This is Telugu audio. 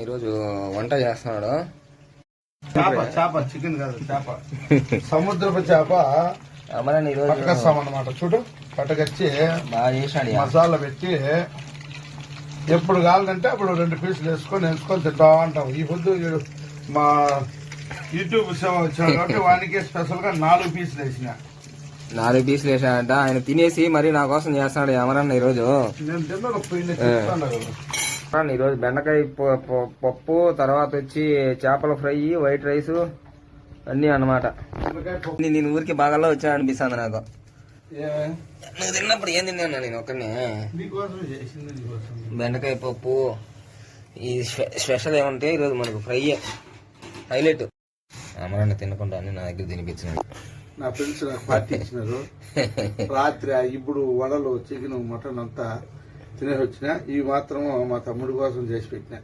ఈరోజు వంట చేస్తున్నాడు. చేప చికెన్ కాదు, చేప సముద్రపు చేప పట్టుకొస్తామన్నమాట. చూడు, పట్టుకొచ్చి బాగా చేసాడు. మసాలా పెట్టి ఎప్పుడు కావాలంటే అప్పుడు 2 పీసులు వేసుకొని తింటా ఉంటాం. ఈ పొద్దు మా యూట్యూబ్ సేవ వచ్చాడు కాబట్టి వానికి స్పెషల్ గా 4 పీసులు వేసిన. 4 పీసులు వేసాడంట. ఆయన తినేసి మరి నా కోసం చేస్తున్నాడు అమరన్న ఈరోజు. నేను తిన్నాను. ఈరోజు బెండకాయ పప్పు, తర్వాత వచ్చి చేపల ఫ్రై, వైట్ రైస్ అన్నీ అన్నమాట. నేను ఊరికి బాగా వచ్చా అనిపిస్తుంది నాకు. నువ్వు తిన్నప్పుడు ఏం తిన్నా నేను ఒక్కనే. బెండకాయ పప్పు ఈ స్పెషల్ ఏమంటే ఈరోజు మనకు ఫ్రై హైలైట్. అమరన్న తినకుండా నా దగ్గర తినిపించినాడు. నా ఫ్రెండ్స్ నాకు పార్టీ ఇచ్చినారు. రాత్రి ఇప్పుడు వడలు, చికెన్, మటన్ అంతా తినేసి వచ్చిన. ఇవి మాత్రం మా తమ్ముడి కోసం చేసి పెట్టిన.